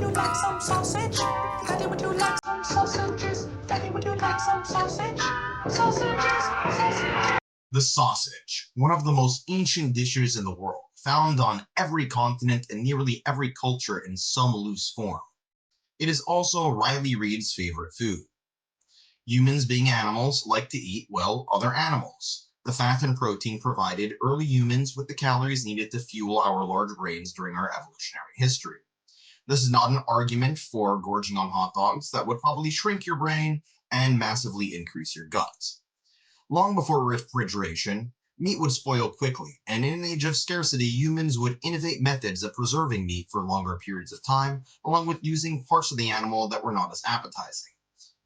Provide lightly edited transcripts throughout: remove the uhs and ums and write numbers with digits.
you like some sausage? Daddy, would you like some sausages? Daddy, would you like some sausage? Sausages, sausages. The sausage, one of the most ancient dishes in the world, found on every continent and nearly every culture in some loose form. It is also Riley Reid's favorite food. Humans, being animals, like to eat, well, other animals. The fat and protein provided early humans with the calories needed to fuel our large brains during our evolutionary history. This is not an argument for gorging on hot dogs that would probably shrink your brain and massively increase your gut. Long before refrigeration, meat would spoil quickly, and in an age of scarcity, humans would innovate methods of preserving meat for longer periods of time, along with using parts of the animal that were not as appetizing.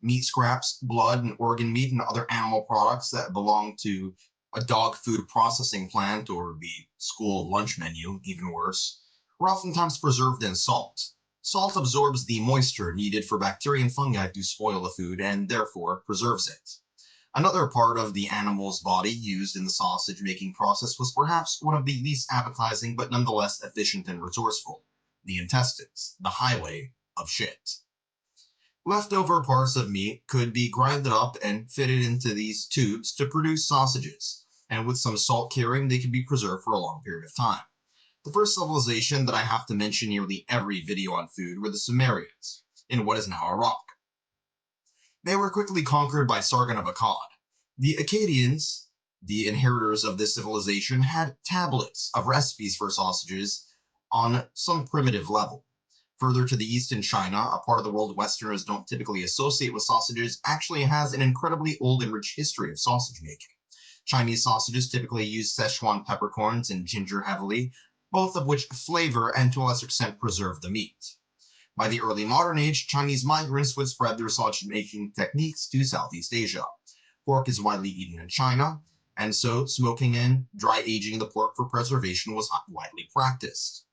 Meat scraps, blood, and organ meat, and other animal products that belong to a dog food processing plant or the school lunch menu, even worse, were oftentimes preserved in salt. Salt absorbs the moisture needed for bacteria and fungi to spoil the food and therefore preserves it. Another part of the animal's body used in the sausage making process was perhaps one of the least appetizing but nonetheless efficient and resourceful: the intestines, the highway of shit. Leftover parts of meat could be grinded up and fitted into these tubes to produce sausages, and with some salt curing, they could be preserved for a long period of time. The first civilization that I have to mention nearly every video on food were the Sumerians, in what is now Iraq. They were quickly conquered by Sargon of Akkad. The Akkadians, the inheritors of this civilization, had tablets of recipes for sausages on some primitive level. Further to the east in China, a part of the world Westerners don't typically associate with sausages, actually has an incredibly old and rich history of sausage making. Chinese sausages typically use Szechuan peppercorns and ginger heavily, both of which flavor and to a lesser extent preserve the meat. By the early modern age, Chinese migrants would spread their sausage-making techniques to Southeast Asia. Pork is widely eaten in China, and so smoking and dry aging the pork for preservation was widely practiced.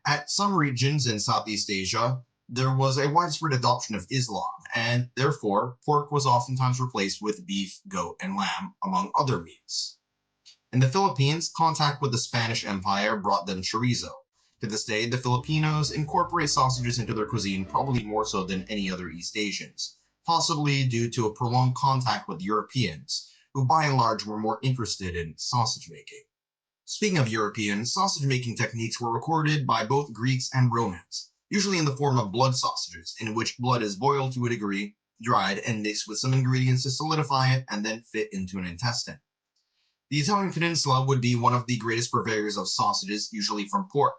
At some regions in Southeast Asia, there was a widespread adoption of Islam, and therefore pork was oftentimes replaced with beef, goat, and lamb, among other meats. In the Philippines, contact with the Spanish Empire brought them chorizo. To this day, the Filipinos incorporate sausages into their cuisine probably more so than any other East Asians, possibly due to a prolonged contact with Europeans, who by and large were more interested in sausage making. Speaking of Europeans, sausage making techniques were recorded by both Greeks and Romans, usually in the form of blood sausages, in which blood is boiled to a degree, dried, and mixed with some ingredients to solidify it and then fit into an intestine. The Italian peninsula would be one of the greatest purveyors of sausages, usually from pork.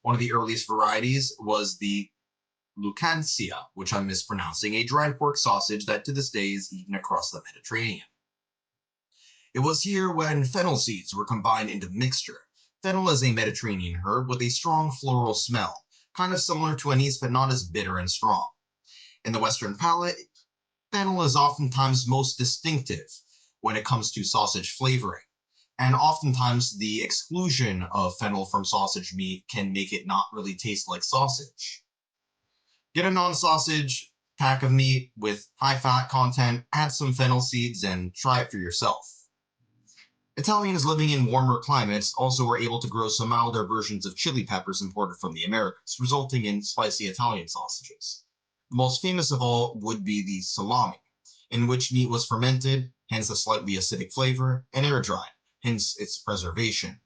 One of the earliest varieties was the Lucancia, which I'm mispronouncing, a dried pork sausage that to this day is eaten across the Mediterranean. It was here when fennel seeds were combined into the mixture. Fennel is a Mediterranean herb with a strong floral smell, kind of similar to anise but not as bitter and strong. In the Western palate, fennel is oftentimes most distinctive when it comes to sausage flavoring, and oftentimes the exclusion of fennel from sausage meat can make it not really taste like sausage. Get a non-sausage pack of meat with high fat content, add some fennel seeds, and try it for yourself. Italians living in warmer climates also were able to grow some milder versions of chili peppers imported from the Americas, resulting in spicy Italian sausages. The most famous of all would be the salami, in which meat was fermented, hence a slightly acidic flavor, and air-dried, hence its preservation.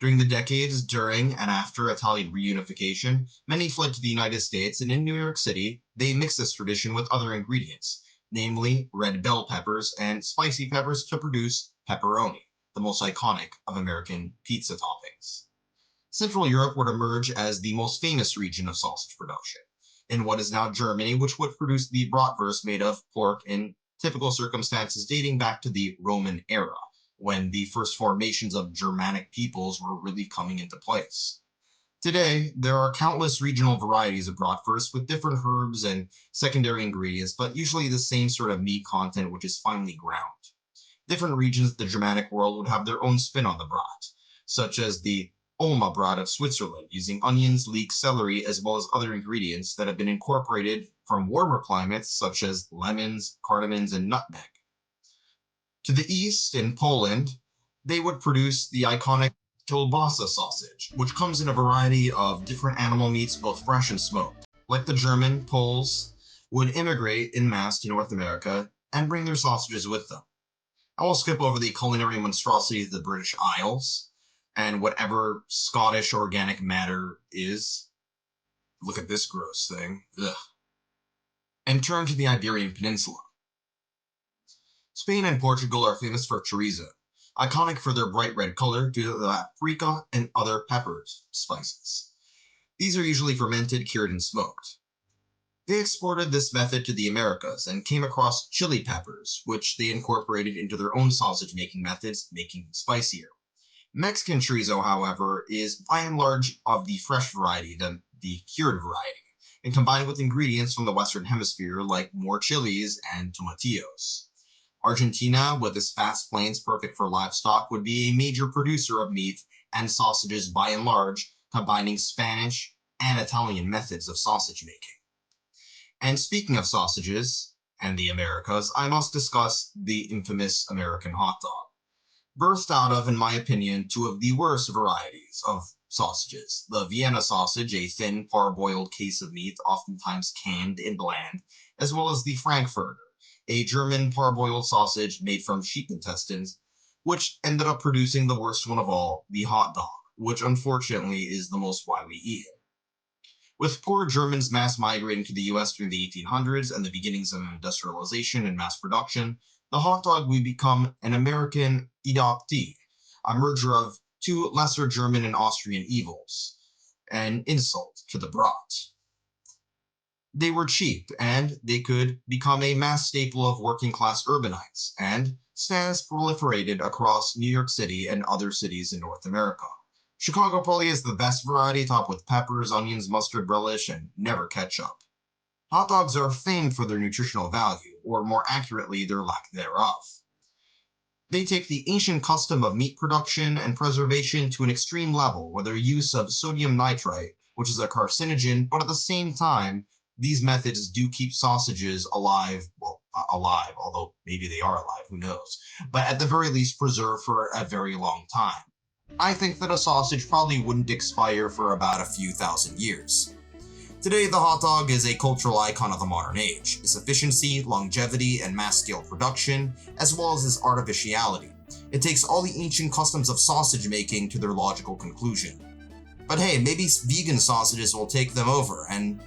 During the decades during and after Italian reunification, many fled to the United States, and in New York City, they mixed this tradition with other ingredients, namely red bell peppers and spicy peppers to produce pepperoni, the most iconic of American pizza toppings. Central Europe would emerge as the most famous region of sausage production, in what is now Germany, which would produce the bratwurst made of pork in typical circumstances dating back to the Roman era, when the first formations of Germanic peoples were really coming into place. Today, there are countless regional varieties of bratwurst with different herbs and secondary ingredients, but usually the same sort of meat content, which is finely ground. Different regions of the Germanic world would have their own spin on the brat, such as the Olma brat of Switzerland, using onions, leeks, celery, as well as other ingredients that have been incorporated from warmer climates, such as lemons, cardamoms, and nutmeg. To the east, in Poland, they would produce the iconic kielbasa sausage, which comes in a variety of different animal meats, both fresh and smoked. like the German, Poles would immigrate in mass to North America and bring their sausages with them. I will skip over the culinary monstrosities of the British Isles and whatever Scottish organic matter is. Look at this gross thing. Ugh. And turn to the Iberian Peninsula. Spain and Portugal are famous for chorizo, iconic for their bright red color due to the paprika and other peppers, spices. These are usually fermented, cured, and smoked. They exported this method to the Americas and came across chili peppers, which they incorporated into their own sausage making methods, making them spicier. Mexican chorizo, however, is by and large of the fresh variety than the cured variety, and combined with ingredients from the Western Hemisphere like more chilies and tomatillos. Argentina, with its vast plains perfect for livestock, would be a major producer of meat and sausages by and large, combining Spanish and Italian methods of sausage making. And speaking of sausages and the Americas, I must discuss the infamous American hot dog. Birthed out of, in my opinion, two of the worst varieties of sausages. The Vienna sausage, a thin, parboiled case of meat, oftentimes canned and bland, as well as the Frankfurter, a German parboiled sausage made from sheep intestines, which ended up producing the worst one of all, the hot dog, which unfortunately is the most widely eaten. With poor Germans mass migrating to the US during the 1800s and the beginnings of industrialization and mass production, the hot dog would become an American adoptee, a merger of two lesser German and Austrian evils, an insult to the brat. They were cheap, and they could become a mass staple of working class urbanites, and stands proliferated across New York City and other cities in North America. Chicago probably is the best variety, topped with peppers, onions, mustard, relish, and never ketchup. Hot dogs are famed for their nutritional value, or more accurately, their lack thereof. They take the ancient custom of meat production and preservation to an extreme level with their use of sodium nitrite, which is a carcinogen, but at the same time, these methods do keep sausages alive, well, alive, although maybe they are alive, who knows, but at the very least preserved for a very long time. I think that a sausage probably wouldn't expire for about a few thousand years. Today, the hot dog is a cultural icon of the modern age. Its efficiency, longevity, and mass-scale production, as well as its artificiality. It takes all the ancient customs of sausage making to their logical conclusion. But hey, maybe vegan sausages will take them over, and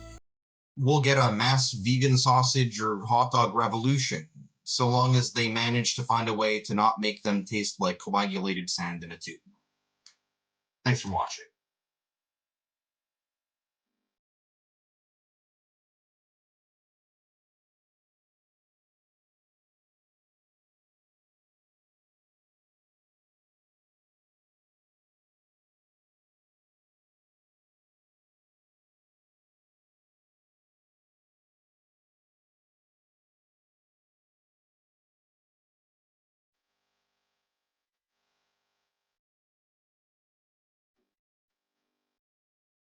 we'll get a mass vegan sausage or hot dog revolution, so long as they manage to find a way to not make them taste like coagulated sand in a tube. Thanks for watching.